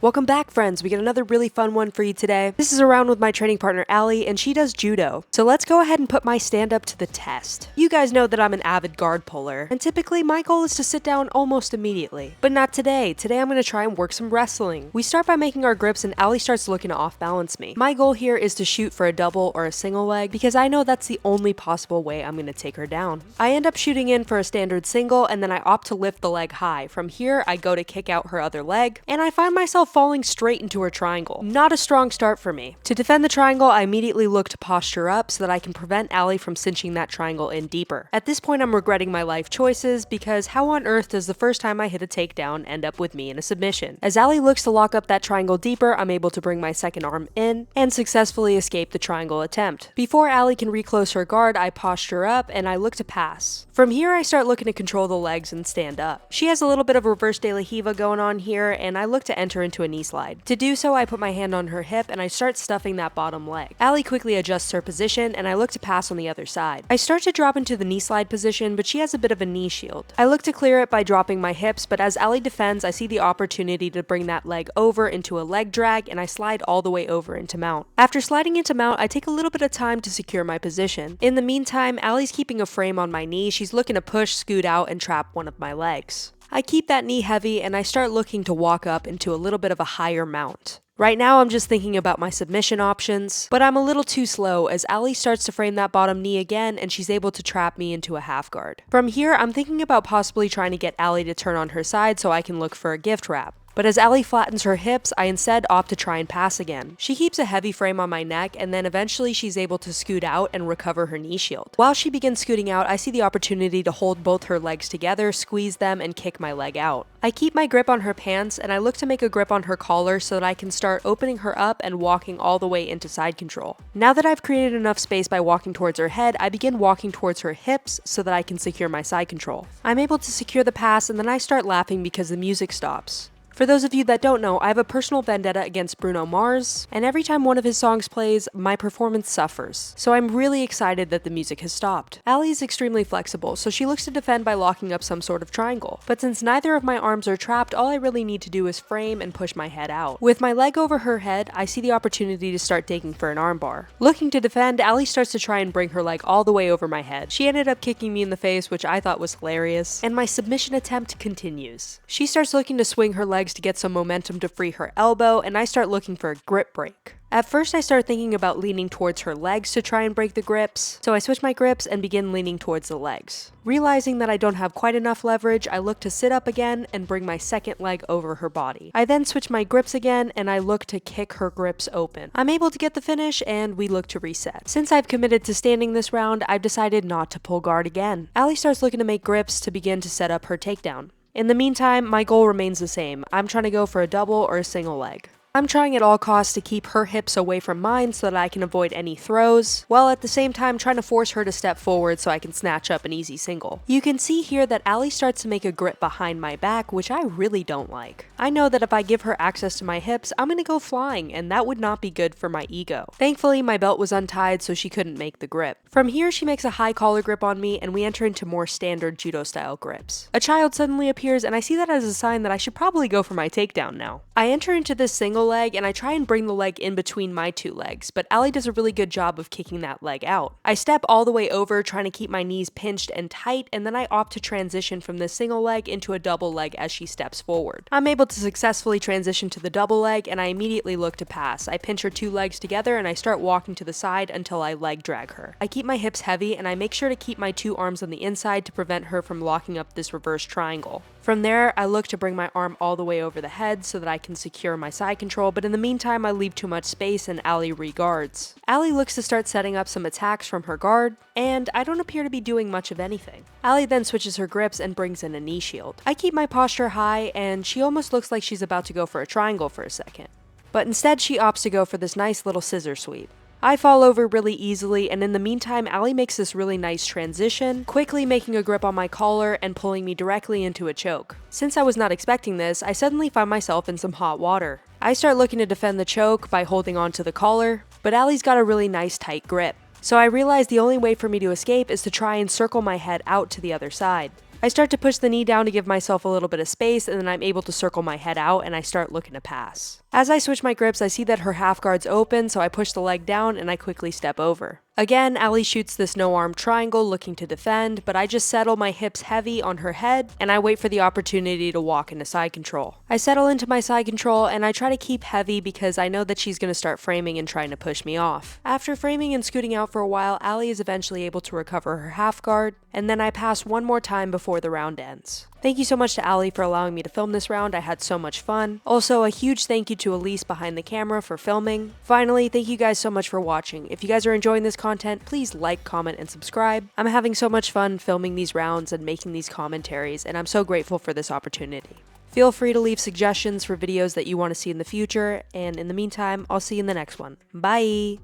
Welcome back, friends. We got another really fun one for you today. This is a round with my training partner, Ally, and she does judo. So let's go ahead and put my stand-up to the test. You guys know that I'm an avid guard puller, and typically my goal is to sit down almost immediately. But not today. Today I'm going to try and work some wrestling. We start by making our grips, and Ally starts looking to off-balance me. My goal here is to shoot for a double or a single leg, because I know that's the only possible way I'm going to take her down. I end up shooting in for a standard single, and then I opt to lift the leg high. From here, I go to kick out her other leg, and I find myself falling straight into her triangle. Not a strong start for me. To defend the triangle, I immediately look to posture up so that I can prevent Ally from cinching that triangle in deeper. At this point, I'm regretting my life choices because how on earth does the first time I hit a takedown end up with me in a submission? As Ally looks to lock up that triangle deeper, I'm able to bring my second arm in and successfully escape the triangle attempt. Before Ally can reclose her guard, I posture up and I look to pass. From here, I start looking to control the legs and stand up. She has a little bit of reverse de la Hiva going on here, and I look to enter into a knee slide. To do so, I put my hand on her hip and I start stuffing that bottom leg. Ally quickly adjusts her position and I look to pass on the other side. I start to drop into the knee slide position, but she has a bit of a knee shield. I look to clear it by dropping my hips, but as Ally defends, I see the opportunity to bring that leg over into a leg drag and I slide all the way over into mount. After sliding into mount, I take a little bit of time to secure my position. In the meantime, Ally's keeping a frame on my knee. She's looking to push, scoot out, and trap one of my legs. I keep that knee heavy and I start looking to walk up into a little bit of a higher mount. Right now I'm just thinking about my submission options, but I'm a little too slow as Ally starts to frame that bottom knee again and she's able to trap me into a half guard. From here, I'm thinking about possibly trying to get Ally to turn on her side so I can look for a gift wrap. But as Ally flattens her hips, I instead opt to try and pass again. She keeps a heavy frame on my neck, and then eventually she's able to scoot out and recover her knee shield. While she begins scooting out, I see the opportunity to hold both her legs together, squeeze them, and kick my leg out. I keep my grip on her pants, and I look to make a grip on her collar so that I can start opening her up and walking all the way into side control. Now that I've created enough space by walking towards her head, I begin walking towards her hips so that I can secure my side control. I'm able to secure the pass, and then I start laughing because the music stops. For those of you that don't know, I have a personal vendetta against Bruno Mars, and every time one of his songs plays, my performance suffers. So I'm really excited that the music has stopped. Ally is extremely flexible, so she looks to defend by locking up some sort of triangle. But since neither of my arms are trapped, all I really need to do is frame and push my head out. With my leg over her head, I see the opportunity to start digging for an armbar. Looking to defend, Ally starts to try and bring her leg all the way over my head. She ended up kicking me in the face, which I thought was hilarious, and my submission attempt continues. She starts looking to swing her legs to get some momentum to free her elbow, and I start looking for a grip break. At first, I start thinking about leaning towards her legs to try and break the grips, so I switch my grips and begin leaning towards the legs. Realizing that I don't have quite enough leverage, I look to sit up again and bring my second leg over her body. I then switch my grips again and I look to kick her grips open. I'm able to get the finish and we look to reset. Since I've committed to standing this round, I've decided not to pull guard again. Ally starts looking to make grips to begin to set up her takedown. In the meantime, my goal remains the same. I'm trying to go for a double or a single leg. I'm trying at all costs to keep her hips away from mine so that I can avoid any throws, while at the same time trying to force her to step forward so I can snatch up an easy single. You can see here that Ally starts to make a grip behind my back, which I really don't like. I know that if I give her access to my hips, I'm gonna go flying, and that would not be good for my ego. Thankfully, my belt was untied so she couldn't make the grip. From here, she makes a high collar grip on me, and we enter into more standard judo style grips. A child suddenly appears, and I see that as a sign that I should probably go for my takedown now. I enter into this single leg and I try and bring the leg in between my two legs, but Ally does a really good job of kicking that leg out. I step all the way over trying to keep my knees pinched and tight, and then I opt to transition from this single leg into a double leg as she steps forward. I'm able to successfully transition to the double leg and I immediately look to pass. I pinch her two legs together and I start walking to the side until I leg drag her. I keep my hips heavy and I make sure to keep my two arms on the inside to prevent her from locking up this reverse triangle. From there, I look to bring my arm all the way over the head so that I can secure my side control, but in the meantime, I leave too much space and Ally reguards. Ally looks to start setting up some attacks from her guard, and I don't appear to be doing much of anything. Ally then switches her grips and brings in a knee shield. I keep my posture high, and she almost looks like she's about to go for a triangle for a second. But instead, she opts to go for this nice little scissor sweep. I fall over really easily, and in the meantime, Ally makes this really nice transition, quickly making a grip on my collar and pulling me directly into a choke. Since I was not expecting this, I suddenly find myself in some hot water. I start looking to defend the choke by holding onto the collar, but Ally's got a really nice tight grip. So I realize the only way for me to escape is to try and circle my head out to the other side. I start to push the knee down to give myself a little bit of space, and then I'm able to circle my head out and I start looking to pass. As I switch my grips, I see that her half guard's open, so I push the leg down and I quickly step over. Again, Ally shoots this no-arm triangle looking to defend, but I just settle my hips heavy on her head, and I wait for the opportunity to walk into side control. I settle into my side control, and I try to keep heavy because I know that she's going to start framing and trying to push me off. After framing and scooting out for a while, Ally is eventually able to recover her half guard, and then I pass one more time before the round ends. Thank you so much to Ally for allowing me to film this round. I had so much fun. Also, a huge thank you to Elyse behind the camera for filming. Finally, thank you guys so much for watching. If you guys are enjoying this content, please like, comment, and subscribe. I'm having so much fun filming these rounds and making these commentaries, and I'm so grateful for this opportunity. Feel free to leave suggestions for videos that you want to see in the future, and in the meantime, I'll see you in the next one. Bye!